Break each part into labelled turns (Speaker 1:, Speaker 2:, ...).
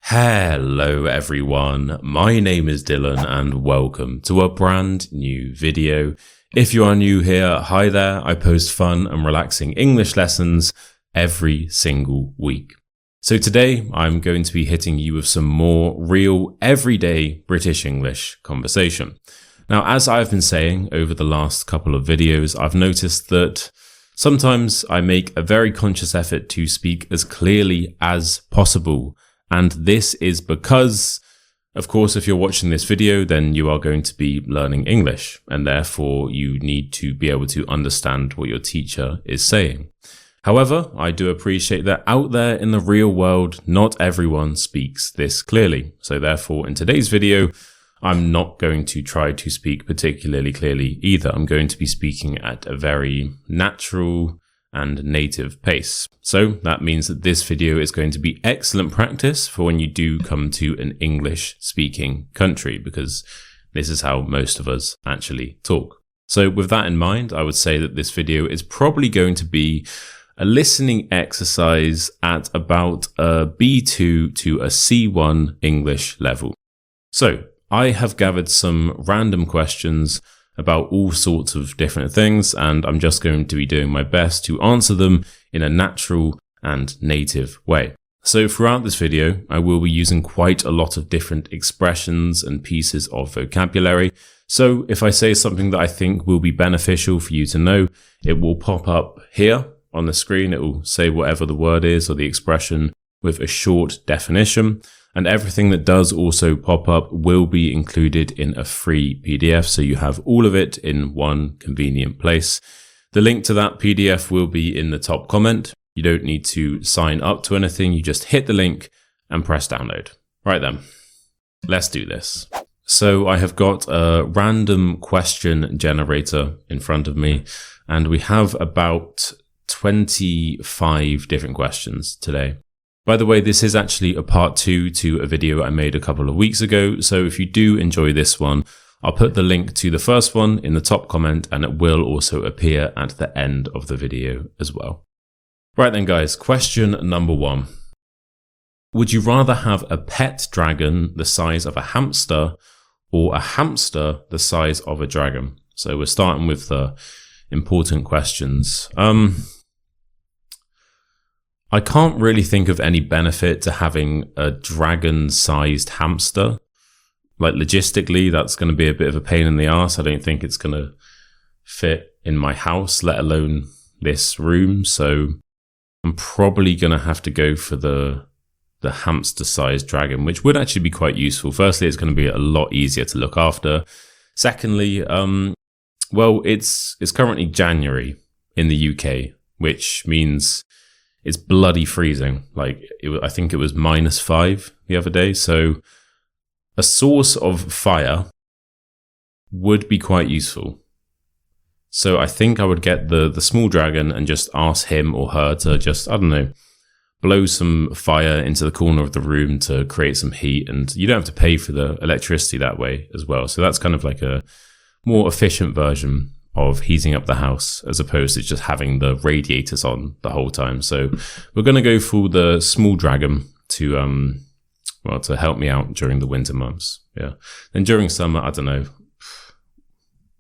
Speaker 1: Hello everyone, my name is Dylan and welcome to a brand new video. If you are new here, hi there, I post fun and relaxing English lessons every single week. So today I'm going to be hitting you with some more real everyday British English conversation. Now, as I've been saying over the last couple of videos, I've noticed that sometimes I make a very conscious effort to speak as clearly as possible. And this is because, of course, if you're watching this video, then you are going to be learning English, and therefore you need to be able to understand what your teacher is saying. However, I do appreciate that out there in the real world, not everyone speaks this clearly. So therefore, in today's video, I'm not going to try to speak particularly clearly either. I'm going to be speaking at a very natural and native pace. So that means that this video is going to be excellent practice for when you do come to an English speaking country, because this is how most of us actually talk. So with that in mind, I would say that this video is probably going to be a listening exercise at about a B2 to a C1 English level. So I have gathered some random questions about all sorts of different things, and I'm just going to be doing my best to answer them in a natural and native way. So throughout this video, I will be using quite a lot of different expressions and pieces of vocabulary. So if I say something that I think will be beneficial for you to know, it will pop up here on the screen. It will say whatever the word is or the expression with a short definition. And everything that does also pop up will be included in a free PDF, so you have all of it in one convenient place. The link to that PDF will be in the top comment. You don't need to sign up to anything, you just hit the link and press download. Right then, let's do this. So I have got a random question generator in front of me, and we have about 25 different questions today. By the way, this is actually a part 2 to a video I made a couple of weeks ago, so if you do enjoy this one, I'll put the link to the first one in the top comment, and it will also appear at the end of the video as well. Right then guys, question number 1. Would you rather have a pet dragon the size of a hamster or a hamster the size of a dragon? So we're starting with the important questions. I can't really think of any benefit to having a dragon-sized hamster. Like logistically, that's going to be a bit of a pain in the ass. I don't think it's going to fit in my house, let alone this room. So I'm probably going to have to go for the hamster-sized dragon, which would actually be quite useful. Firstly, it's going to be a lot easier to look after. Secondly, well, it's currently January in the UK, which means it's bloody freezing. Like, I think it was -5 the other day. So a source of fire would be quite useful. So I think I would get the small dragon and just ask him or her to just, I don't know, blow some fire into the corner of the room to create some heat. And you don't have to pay for the electricity that way as well. So that's kind of like a more efficient version of heating up the house, as opposed to just having the radiators on the whole time. So we're going to go for the small dragon to, well, to help me out during the winter months. Yeah. Then during summer, I don't know,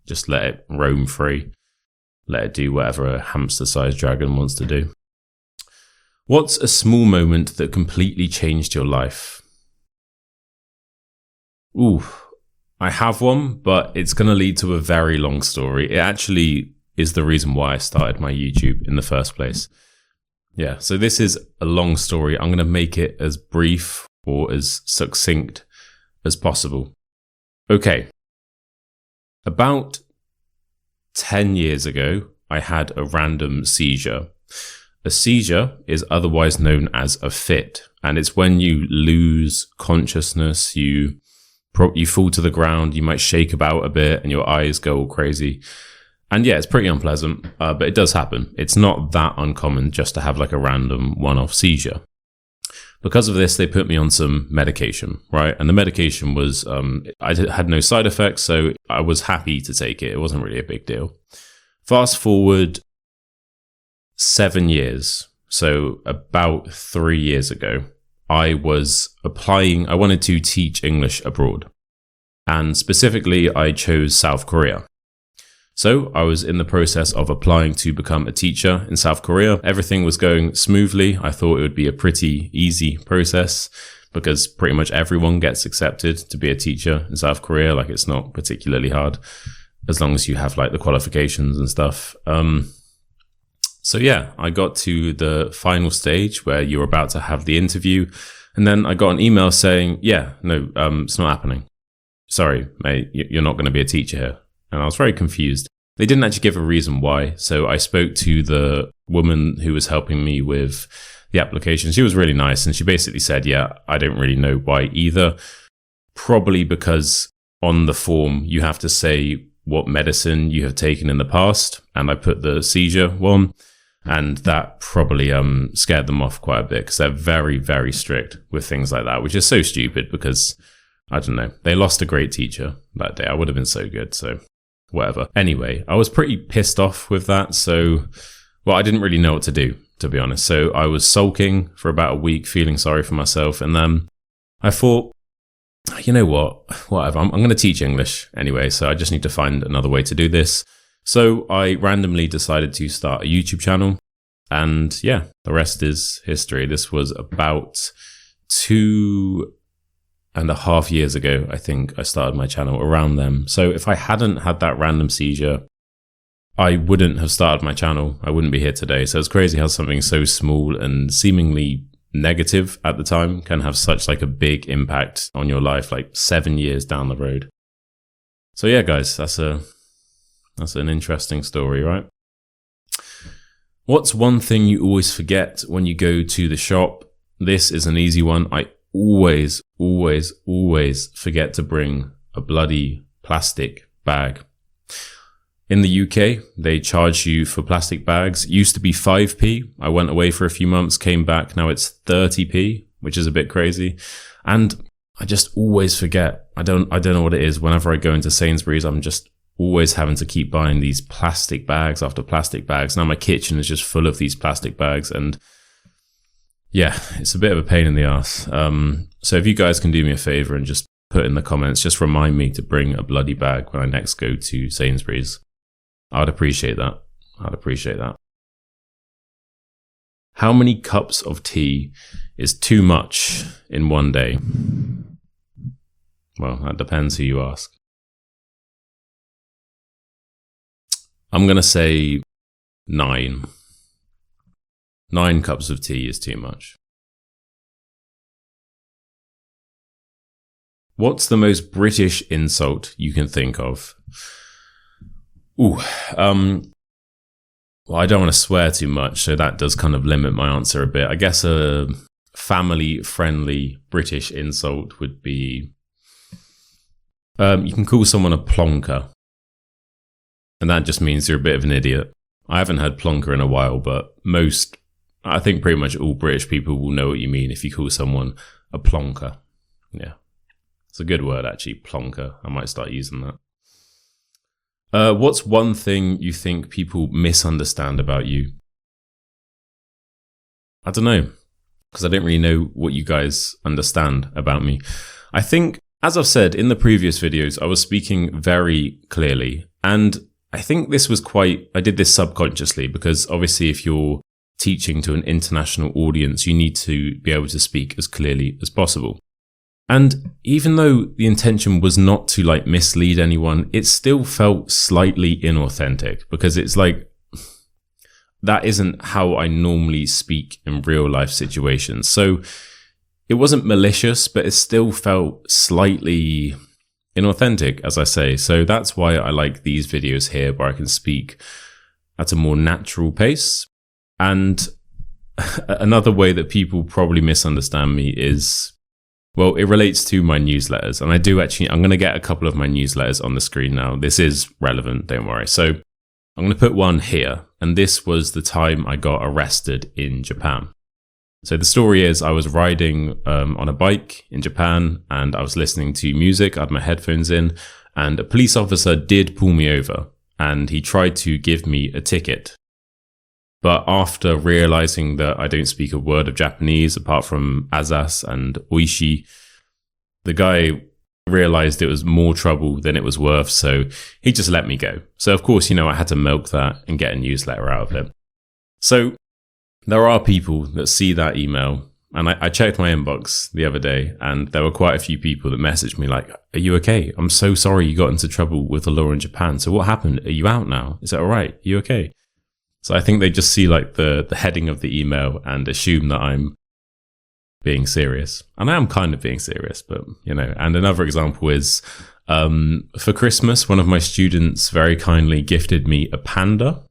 Speaker 1: just let it roam free. Let it do whatever a hamster-sized dragon wants to do. What's a small moment that completely changed your life? Ooh. I have one, but it's going to lead to a very long story. It actually is the reason why I started my YouTube in the first place. Yeah, so this is a long story. I'm going to make it as brief or as succinct as possible. Okay. About 10 years ago, I had a random seizure. A seizure is otherwise known as a fit, and it's when you lose consciousness, you fall to the ground, you might shake about a bit and your eyes go all crazy. And yeah, it's pretty unpleasant, but it does happen. It's not that uncommon just to have like a random one-off seizure. Because of this, they put me on some medication, right? And the medication was, I had no side effects, so I was happy to take it. It wasn't really a big deal. Fast forward 7 years, so about 3 years ago, I wanted to teach English abroad. And specifically, I chose South Korea. So I was in the process of applying to become a teacher in South Korea. Everything was going smoothly. I thought it would be a pretty easy process because pretty much everyone gets accepted to be a teacher in South Korea. Like, it's not particularly hard as long as you have like the qualifications and stuff. So yeah, I got to the final stage where you're about to have the interview. And then I got an email saying, no, it's not happening. Sorry, mate, you're not going to be a teacher here. And I was very confused. They didn't actually give a reason why. So I spoke to the woman who was helping me with the application. She was really nice. And she basically said, I don't really know why either. Probably because on the form, you have to say what medicine you have taken in the past. And I put the seizure one. And that probably scared them off quite a bit because they're very, very strict with things like that, which is so stupid because, I don't know, they lost a great teacher that day. I would have been so good. So whatever. Anyway, I was pretty pissed off with that. So, I didn't really know what to do, to be honest. So I was sulking for about a week, feeling sorry for myself. And then I thought, you know what, whatever, I'm going to teach English anyway. So I just need to find another way to do this. So I randomly decided to start a YouTube channel. And the rest is history. This was about 2.5 years ago, I think I started my channel around them. So if I hadn't had that random seizure, I wouldn't have started my channel. I wouldn't be here today. So it's crazy how something so small and seemingly negative at the time can have such like a big impact on your life, like 7 years down the road. So yeah, guys, that's an interesting story, right? What's one thing you always forget when you go to the shop? This is an easy one. I always forget to bring a bloody plastic bag. In the UK, they charge you for plastic bags. It used to be 5p. I went away for a few months, came back. Now it's 30p, which is a bit crazy. And I just always forget. I don't know what it is. Whenever I go into Sainsbury's, I'm just always having to keep buying these plastic bags after plastic bags. Now my kitchen is just full of these plastic bags, and it's a bit of a pain in the ass. So if you guys can do me a favor and just put in the comments, just remind me to bring a bloody bag when I next go to Sainsbury's. I'd appreciate that. How many cups of tea is too much in one day? Well, that depends who you ask. I'm going to say 9. 9 cups of tea is too much. What's the most British insult you can think of? Well, I don't want to swear too much, so that does kind of limit my answer a bit. I guess a family-friendly British insult would be, you can call someone a plonker. And that just means you're a bit of an idiot. I haven't heard plonker in a while, but I think pretty much all British people will know what you mean if you call someone a plonker. Yeah. It's a good word, actually, plonker. I might start using that. What's one thing you think people misunderstand about you? I don't know, because I don't really know what you guys understand about me. I think, as I've said in the previous videos, I was speaking very clearly, and I think this was I did this subconsciously because obviously if you're teaching to an international audience, you need to be able to speak as clearly as possible. And even though the intention was not to like mislead anyone, it still felt slightly inauthentic because it's like, that isn't how I normally speak in real life situations. So it wasn't malicious, but it still felt slightly inauthentic, as I say. So that's why I like these videos here where I can speak at a more natural pace. And another way that people probably misunderstand me is, well, it relates to my newsletters. And I'm going to get a couple of my newsletters on the screen now. This is relevant, don't worry. So I'm going to put one here. And this was the time I got arrested in Japan. So the story is I was riding on a bike in Japan and I was listening to music. I had my headphones in and a police officer did pull me over and he tried to give me a ticket. But after realizing that I don't speak a word of Japanese apart from asas and oishi, the guy realized it was more trouble than it was worth, so he just let me go. So of course, I had to milk that and get a newsletter out of it. So there are people that see that email, and I checked my inbox the other day, and there were quite a few people that messaged me like, "Are you okay? I'm so sorry you got into trouble with the law in Japan. So what happened? Are you out now? Is that all right? Are you okay?" So I think they just see like the heading of the email and assume that I'm being serious. And I am kind of being serious, but and another example is for Christmas, one of my students very kindly gifted me a panda.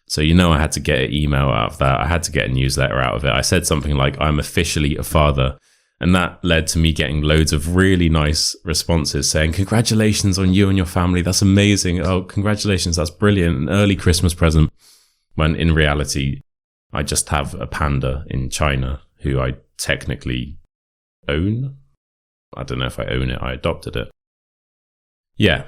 Speaker 1: So I had to get an email out of that. I had to get a newsletter out of it. I said something like, "I'm officially a father." And that led to me getting loads of really nice responses saying, "Congratulations on you and your family. That's amazing. Oh, congratulations. That's brilliant. An early Christmas present." When in reality, I just have a panda in China who I technically own. I don't know if I own it. I adopted it. Yeah.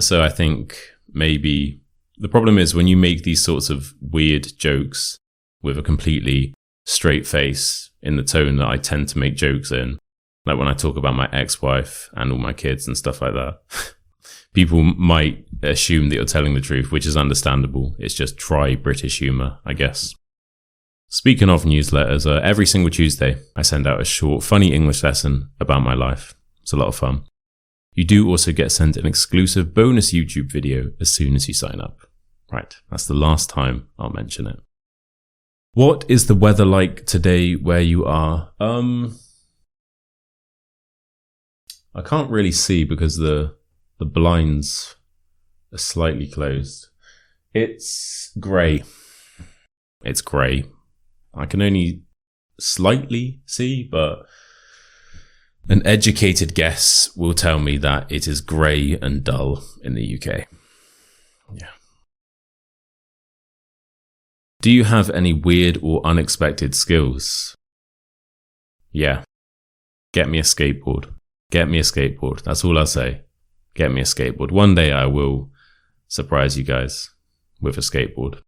Speaker 1: So I think maybe the problem is when you make these sorts of weird jokes with a completely straight face in the tone that I tend to make jokes in, like when I talk about my ex-wife and all my kids and stuff like that, people might assume that you're telling the truth, which is understandable. It's just dry British humour, I guess. Speaking of newsletters, every single Tuesday, I send out a short, funny English lesson about my life. It's a lot of fun. You do also get sent an exclusive bonus YouTube video as soon as you sign up. Right, that's the last time I'll mention it. What is the weather like today where you are? I can't really see because the blinds are slightly closed. It's grey. It's grey. I can only slightly see, but an educated guess will tell me that it is grey and dull in the UK. Yeah. Do you have any weird or unexpected skills? Yeah. Get me a skateboard. Get me a skateboard. That's all I'll say. Get me a skateboard. One day I will surprise you guys with a skateboard.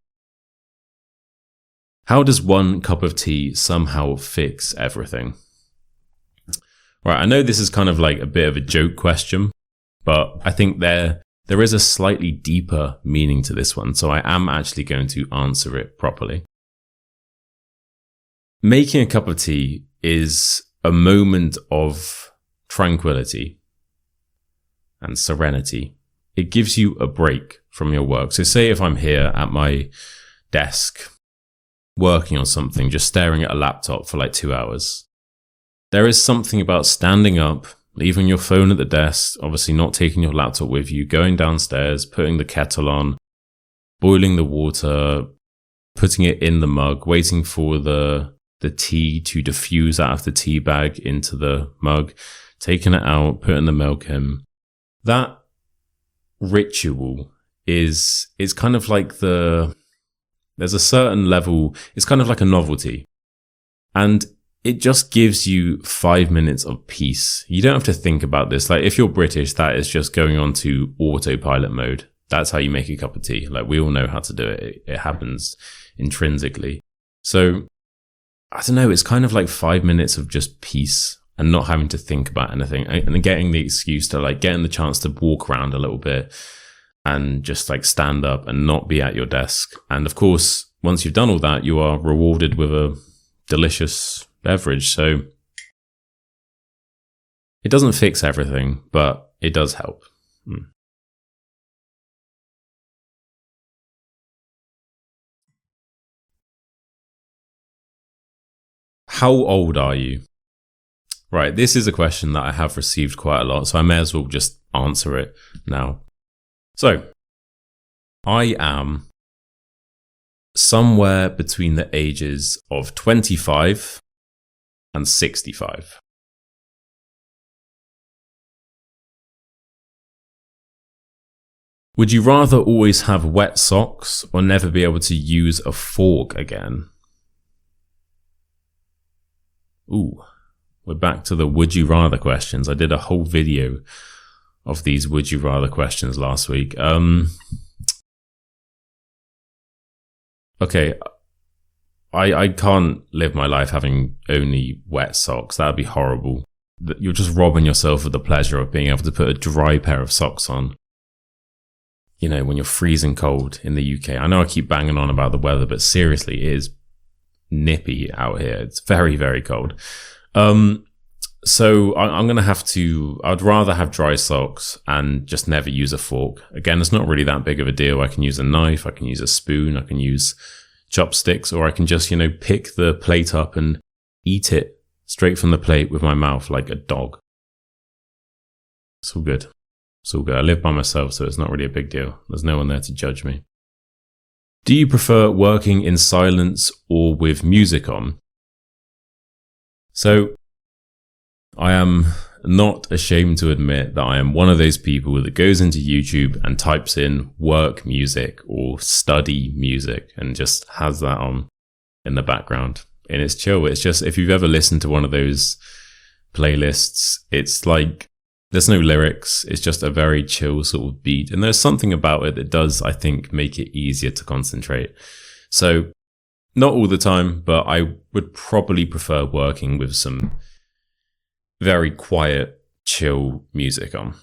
Speaker 1: How does one cup of tea somehow fix everything? Right, I know this is kind of like a bit of a joke question, but I think there is a slightly deeper meaning to this one, so I am actually going to answer it properly. Making a cup of tea is a moment of tranquility and serenity. It gives you a break from your work. So say if I'm here at my desk working on something, just staring at a laptop for like 2 hours. There is something about standing up, leaving your phone at the desk, obviously not taking your laptop with you, going downstairs, putting the kettle on, boiling the water, putting it in the mug, waiting for the tea to diffuse out of the tea bag into the mug, taking it out, putting the milk in. That ritual is kind of like there's a certain level, it's kind of like a novelty. And it just gives you 5 minutes of peace. You don't have to think about this. Like if you're British, that is just going on to autopilot mode. That's how you make a cup of tea. Like we all know how to do it. It happens intrinsically. So I don't know, it's kind of like 5 minutes of just peace and not having to think about anything and getting the excuse to like getting the chance to walk around a little bit and just like stand up and not be at your desk. And of course, once you've done all that, you are rewarded with a delicious beverage. So it doesn't fix everything, but it does help. How old are you? Right, this is a question that I have received quite a lot, so I may as well just answer it now. So, I am somewhere between the ages of 25 and 65. Would you rather always have wet socks or never be able to use a fork again? Ooh, we're back to the would you rather questions. I did a whole video of these would you rather questions last week. Okay, I can't live my life having only wet socks. That would be horrible. You're just robbing yourself of the pleasure of being able to put a dry pair of socks on. You know, when you're freezing cold in the UK. I know I keep banging on about the weather, but seriously, it is nippy out here. It's very, very cold. So I'm going to have to, I'd rather have dry socks and just never use a fork. Again, it's not really that big of a deal. I can use a knife, I can use a spoon, I can use chopsticks, or I can just, pick the plate up and eat it straight from the plate with my mouth like a dog. It's all good. It's all good. I live by myself, so it's not really a big deal. There's no one there to judge me. Do you prefer working in silence or with music on? So, I am not ashamed to admit that I am one of those people that goes into YouTube and types in work music or study music and just has that on in the background. And it's chill. It's just, if you've ever listened to one of those playlists, it's like, there's no lyrics. It's just a very chill sort of beat. And there's something about it that does, I think, make it easier to concentrate. So not all the time, but I would probably prefer working with some very quiet, chill music on.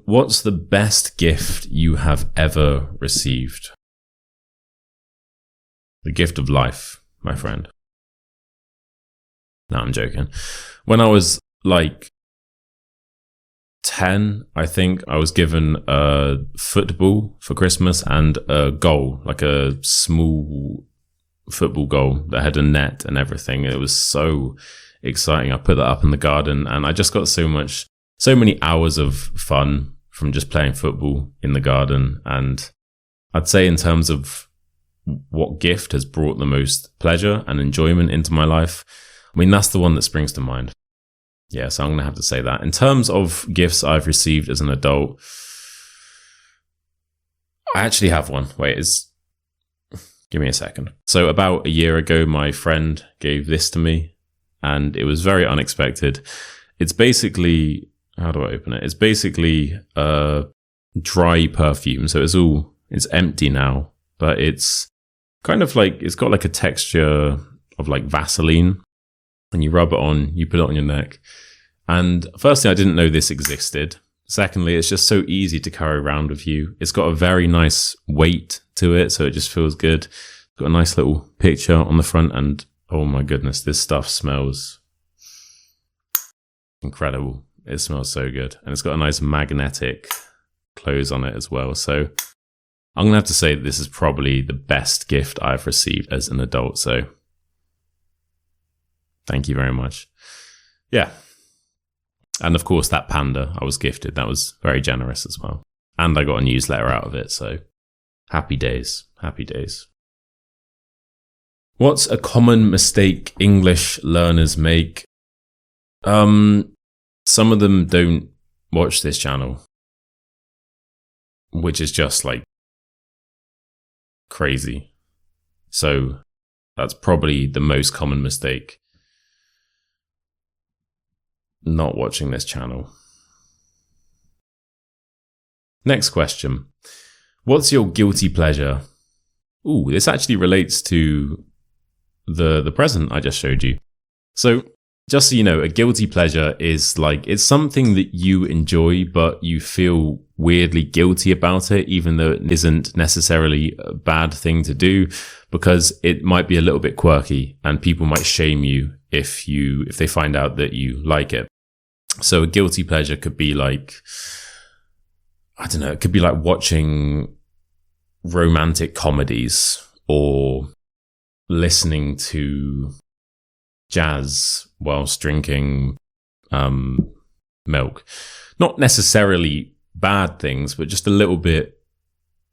Speaker 1: What's the best gift you have ever received? The gift of life, my friend. No, I'm joking. When I was like 10, I think, I was given a football for Christmas and a goal, like a small football goal that had a net and everything. It was so exciting. I put that up in the garden and I just got so many hours of fun from just playing football in the garden. And I'd say, in terms of what gift has brought the most pleasure and enjoyment into my life, I mean, that's the one that springs to mind. Yeah, so I'm going to have to say that. In terms of gifts I've received as an adult, I actually have one. Give me a second. So about a year ago, my friend gave this to me, and it was very unexpected. It's basically, how do I open it? It's basically a dry perfume. So it's empty now, but it's kind of like, it's got like a texture of like Vaseline, and you rub it on, you put it on your neck. And firstly, I didn't know this existed. Secondly, it's just so easy to carry around with you. It's got a very nice weight to it, so it just feels good. It's got a nice little picture on the front, and oh my goodness, this stuff smells incredible. It smells so good. And it's got a nice magnetic close on it as well. So I'm going to have to say that this is probably the best gift I've received as an adult. So thank you very much. Yeah. And of course, that panda I was gifted, that was very generous as well. And I got a newsletter out of it, so happy days, happy days. What's a common mistake English learners make? Some of them don't watch this channel, which is just like crazy. So that's probably the most common mistake. Not watching this channel. Next question. What's your guilty pleasure? Ooh, this actually relates to the present I just showed you. So, just so you know, a guilty pleasure is like, it's something that you enjoy, but you feel weirdly guilty about it, even though it isn't necessarily a bad thing to do, because it might be a little bit quirky and people might shame you if they find out that you like it. So a guilty pleasure could be like, I don't know, it could be like watching romantic comedies or listening to jazz whilst drinking milk. Not necessarily bad things, but just a little bit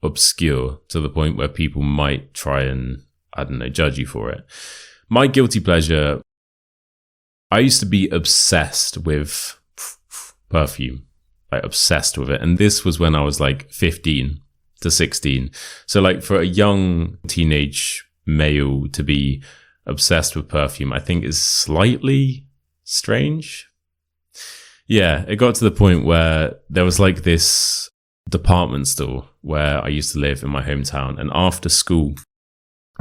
Speaker 1: obscure to the point where people might try and, I don't know, judge you for it. My guilty pleasure, I used to be obsessed with perfume, like obsessed with it. And this was when I was like 15 to 16. So like for a young teenage male to be obsessed with perfume, I think is slightly strange. Yeah, it got to the point where there was like this department store where I used to live in my hometown, and after school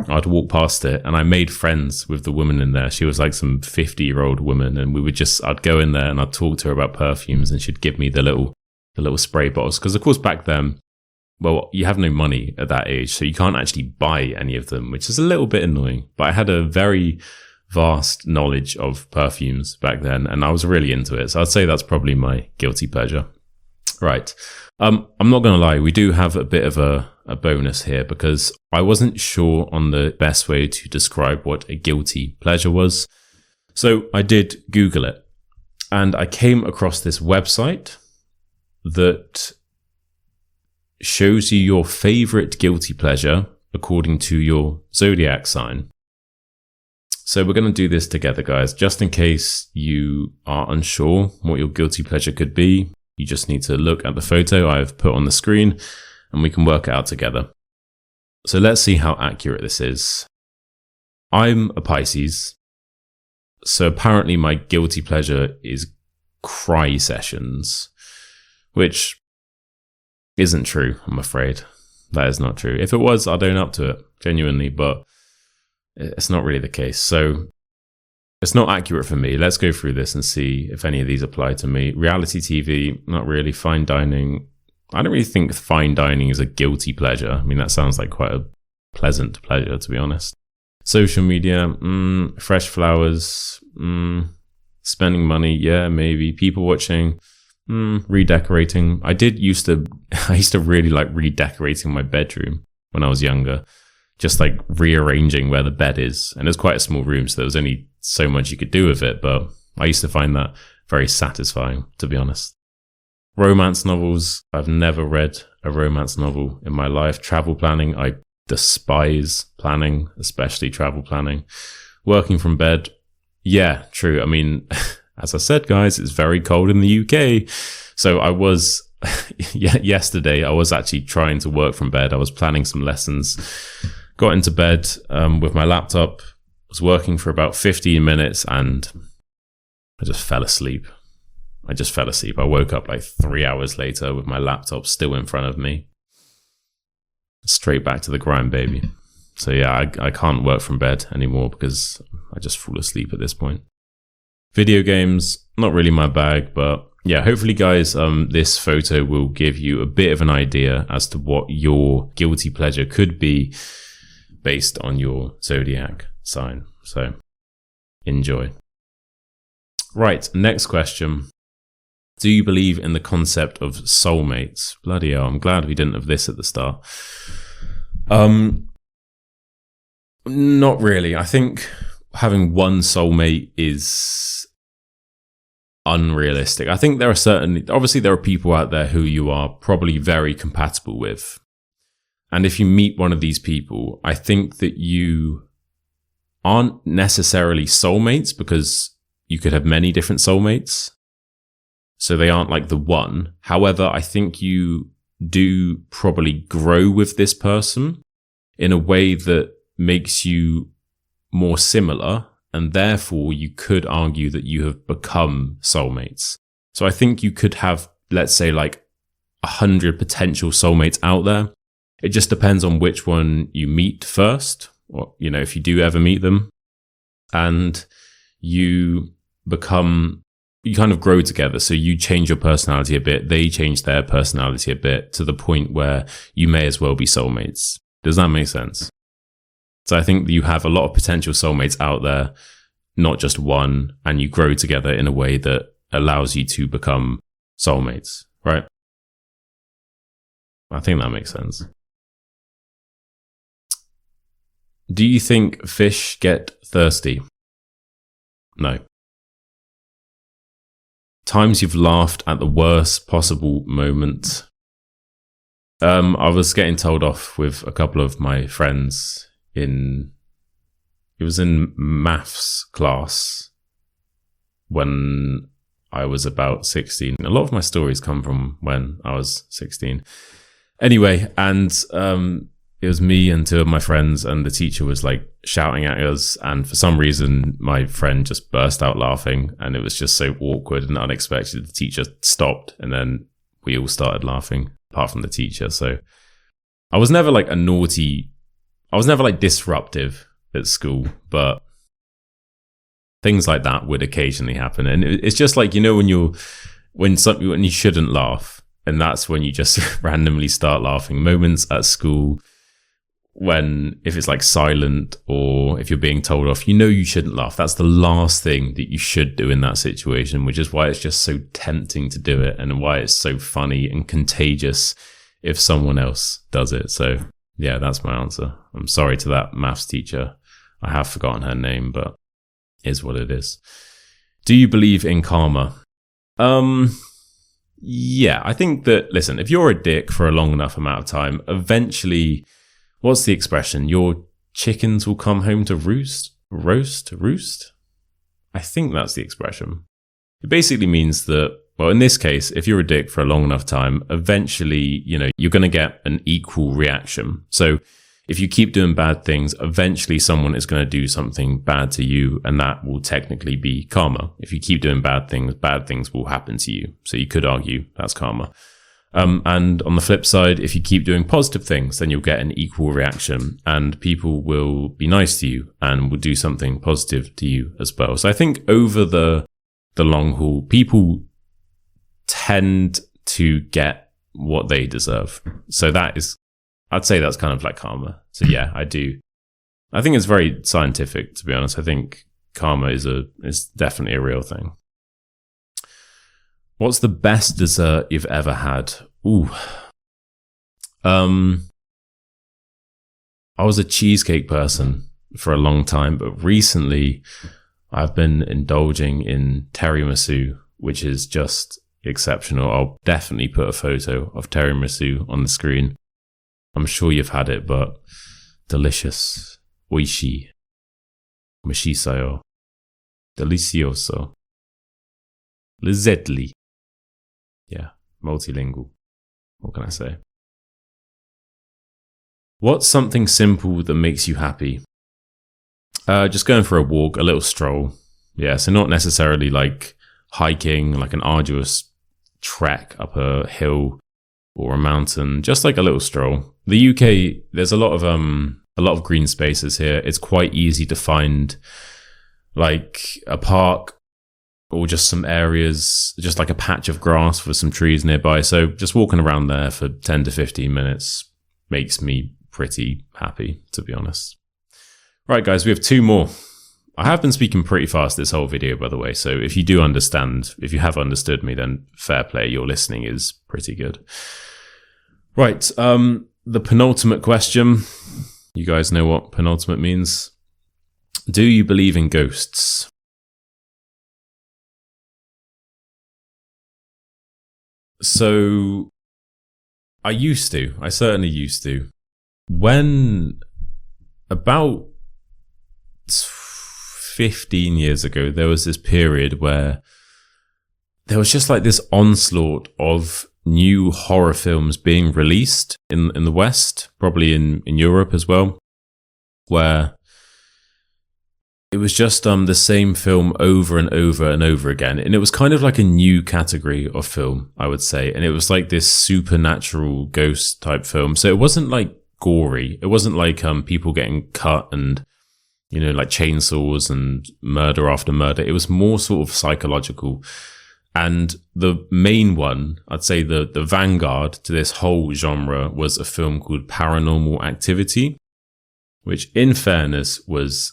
Speaker 1: I'd walk past it and I made friends with the woman in there. She was like some 50-year-old woman, and I'd go in there and I'd talk to her about perfumes, and she'd give me the little spray bottles. Because of course back then, well, you have no money at that age, so you can't actually buy any of them, which is a little bit annoying. But I had a very vast knowledge of perfumes back then, and I was really into it. So I'd say that's probably my guilty pleasure. Right. I'm not going to lie, we do have a bit of a bonus here, because I wasn't sure on the best way to describe what a guilty pleasure was. So I did Google it, and I came across this website that shows you your favorite guilty pleasure according to your zodiac sign. So we're going to do this together, guys, just in case you are unsure what your guilty pleasure could be. You just need to look at the photo I've put on the screen and we can work it out together. So let's see how accurate this is. I'm a Pisces, so apparently my guilty pleasure is cry sessions, which isn't true, I'm afraid. That is not true. If it was, I'd own up to it, genuinely, but it's not really the case. So it's not accurate for me. Let's go through this and see if any of these apply to me. Reality TV, not really. Fine dining. I don't really think fine dining is a guilty pleasure. I mean, that sounds like quite a pleasant pleasure, to be honest. Social media, fresh flowers, spending money, yeah, maybe. People watching, redecorating. I used to really like redecorating my bedroom when I was younger. Just like rearranging where the bed is. And it's quite a small room, so there was only so much you could do with it. But I used to find that very satisfying, to be honest. Romance novels. I've never read a romance novel in my life. Travel planning. I despise planning, especially travel planning. Working from bed. Yeah, true. I mean, as I said, guys, it's very cold in the UK. So I was, yesterday, I was actually trying to work from bed. I was planning some lessons. Got into bed with my laptop, was working for about 15 minutes, and I just fell asleep. I woke up like 3 hours later with my laptop still in front of me. Straight back to the grind, baby. So yeah, I can't work from bed anymore because I just fall asleep at this point. Video games, not really my bag, but yeah, hopefully guys, this photo will give you a bit of an idea as to what your guilty pleasure could be based on your zodiac sign. So enjoy. Right, next question. Do you believe in the concept of soulmates? Bloody hell, I'm glad we didn't have this at the start. Not really. I think having one soulmate is unrealistic. I think obviously there are people out there who you are probably very compatible with. And if you meet one of these people, I think that you aren't necessarily soulmates, because you could have many different soulmates. So they aren't like the one. However, I think you do probably grow with this person in a way that makes you more similar. And therefore, you could argue that you have become soulmates. So I think you could have, let's say, like 100 potential soulmates out there. It just depends on which one you meet first, or, you know, if you do ever meet them, and you kind of grow together. So you change your personality a bit. They change their personality a bit to the point where you may as well be soulmates. Does that make sense? So I think that you have a lot of potential soulmates out there, not just one, and you grow together in a way that allows you to become soulmates, right? I think that makes sense. Do you think fish get thirsty? No. Times you've laughed at the worst possible moment. I was getting told off with a couple of my friends it was in maths class when I was about 16. A lot of my stories come from when I was 16. Anyway, and it was me and two of my friends, and the teacher was like shouting at us, and for some reason my friend just burst out laughing, and it was just so awkward and unexpected. The teacher stopped, and then we all started laughing. apart from the teacher. So I was never like I was never like disruptive at school, but things like that would occasionally happen. And it's just like, when you shouldn't laugh, and that's when you just randomly start laughing. Moments at school when, if it's like silent or if you're being told off, you shouldn't laugh. That's the last thing that you should do in that situation, which is why it's just so tempting to do it and why it's so funny and contagious if someone else does it. So yeah, that's my answer. I'm sorry to that maths teacher. I have forgotten her name, but it is what it is. Do you believe in karma? Yeah, I think that, listen, if you're a dick for a long enough amount of time, eventually, what's the expression? Your chickens will come home to roost? Roost? I think that's the expression. It basically means that, well, in this case, if you're a dick for a long enough time, eventually, you're going to get an equal reaction. So if you keep doing bad things, eventually someone is going to do something bad to you, and that will technically be karma. If you keep doing bad things will happen to you. So you could argue that's karma. And on the flip side, if you keep doing positive things, then you'll get an equal reaction, and people will be nice to you and will do something positive to you as well. So I think over the long haul, people tend to get what they deserve. So I'd say that's kind of like karma. So yeah, I do. I think it's very scientific, to be honest. I think karma is definitely a real thing. What's the best dessert you've ever had? Ooh. I was a cheesecake person for a long time, but recently I've been indulging in tiramisu, which is just exceptional. I'll definitely put a photo of tiramisu on the screen. I'm sure you've had it, but delicious. Oishii. Mashisayo. Delicioso. Lizetli. Yeah, multilingual. What can I say? What's something simple that makes you happy? Just going for a walk, a little stroll. Yeah, so not necessarily like hiking, like an arduous trek up a hill or a mountain, just like a little stroll. The UK, there's a lot of green spaces here. It's quite easy to find like a park or just some areas, just like a patch of grass with some trees nearby. So just walking around there for 10 to 15 minutes makes me pretty happy, to be honest. Right, guys, we have two more. I have been speaking pretty fast this whole video, by the way. So if you do understand, if you have understood me, then fair play. Your listening is pretty good. Right. The penultimate question. You guys know what penultimate means. Do you believe in ghosts? So I used to. I certainly used to. When about 15 years ago, there was this period where there was just like this onslaught of new horror films being released in the West, probably in Europe as well, where it was just the same film over and over and over again. And it was kind of like a new category of film, I would say. And it was like this supernatural ghost type film. So it wasn't like gory. It wasn't like people getting cut and, like chainsaws and murder after murder. It was more sort of psychological. And the main one, I'd say the vanguard to this whole genre, was a film called Paranormal Activity, which in fairness was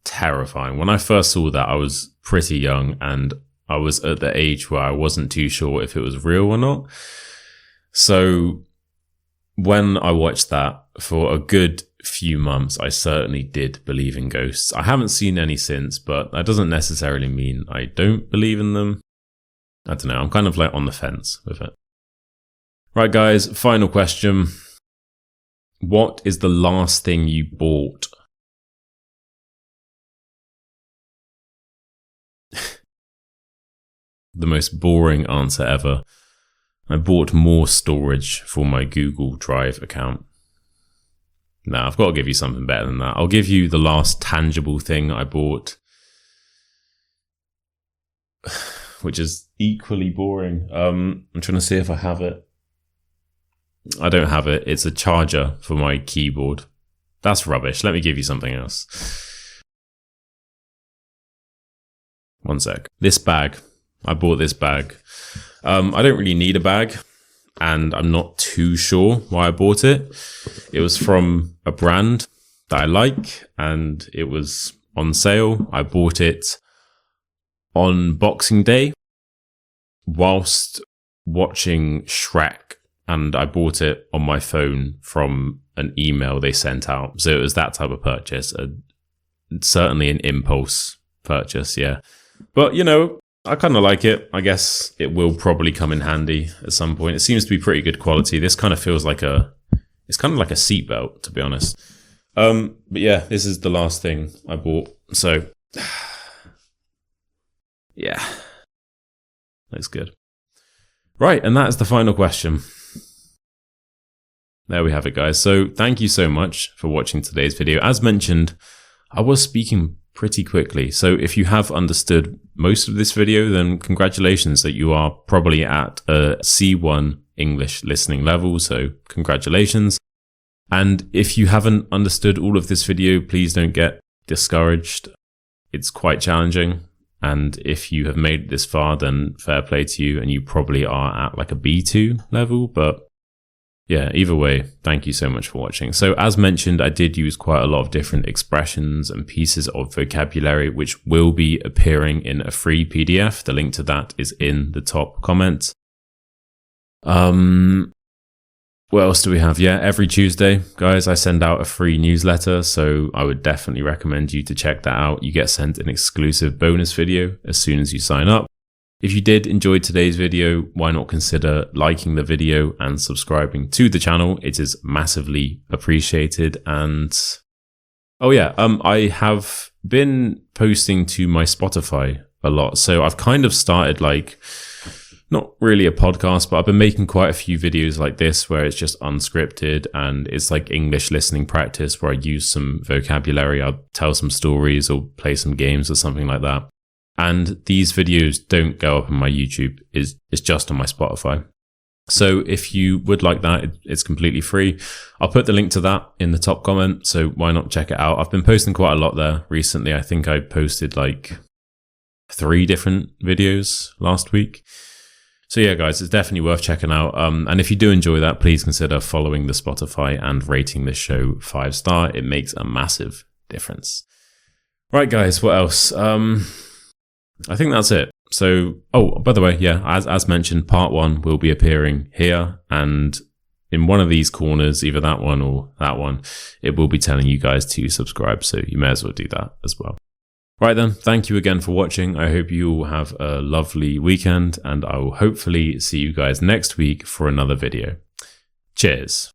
Speaker 1: terrifying. When I first saw that, I was pretty young and I was at the age where I wasn't too sure if it was real or not. So when I watched that for a good few months, I certainly did believe in ghosts. I haven't seen any since, but that doesn't necessarily mean I don't believe in them. I don't know. I'm kind of like on the fence with it. Right, guys, final question. What is the last thing you bought? The most boring answer ever. I bought more storage for my Google Drive account. Nah, I've got to give you something better than that. I'll give you the last tangible thing I bought, which is equally boring. I'm trying to see if I have it. I don't have it. It's a charger for my keyboard. That's rubbish. Let me give you something else. One sec. This bag. I bought this bag. I don't really need a bag, and I'm not too sure why I bought it. It was from a brand that I like, and it was on sale. I bought it on Boxing Day whilst watching Shrek, and I bought it on my phone from an email they sent out. So it was that type of purchase, certainly an impulse purchase, yeah. But, you know, I kind of like it. I guess it will probably come in handy at some point. It seems to be pretty good quality. This kind of feels like it's kind of like a seatbelt, to be honest. But yeah, this is the last thing I bought. So, yeah, looks good. Right, and that is the final question. There we have it, guys. So thank you so much for watching today's video. As mentioned, I was speaking pretty quickly. So if you have understood most of this video, then congratulations that you are probably at a C1 English listening level. So congratulations. And if you haven't understood all of this video, please don't get discouraged. It's quite challenging. And if you have made it this far, then fair play to you. And you probably are at like a B2 level, but yeah, either way, thank you so much for watching. So as mentioned, I did use quite a lot of different expressions and pieces of vocabulary, which will be appearing in a free PDF. The link to that is in the top comment. What else do we have? Yeah, every Tuesday, guys, I send out a free newsletter. So I would definitely recommend you to check that out. You get sent an exclusive bonus video as soon as you sign up. If you did enjoy today's video, why not consider liking the video and subscribing to the channel? It is massively appreciated. And oh yeah, I have been posting to my Spotify a lot. So I've kind of started like, not really a podcast, but I've been making quite a few videos like this where it's just unscripted and it's like English listening practice where I use some vocabulary. I'll tell some stories or play some games or something like that. And these videos don't go up on my YouTube, it's just on my Spotify. So if you would like that, it's completely free. I'll put the link to that in the top comment, so why not check it out? I've been posting quite a lot there recently. I think I posted like 3 different videos last week. So yeah, guys, it's definitely worth checking out. And if you do enjoy that, please consider following the Spotify and rating this show 5-star. It makes a massive difference. Right, guys, what else? I think that's it. So, oh, by the way, yeah, as mentioned, part 1 will be appearing here, and in one of these corners, either that one or that one, it will be telling you guys to subscribe. So you may as well do that as well. Right then, thank you again for watching. I hope you all have a lovely weekend, and I will hopefully see you guys next week for another video. Cheers.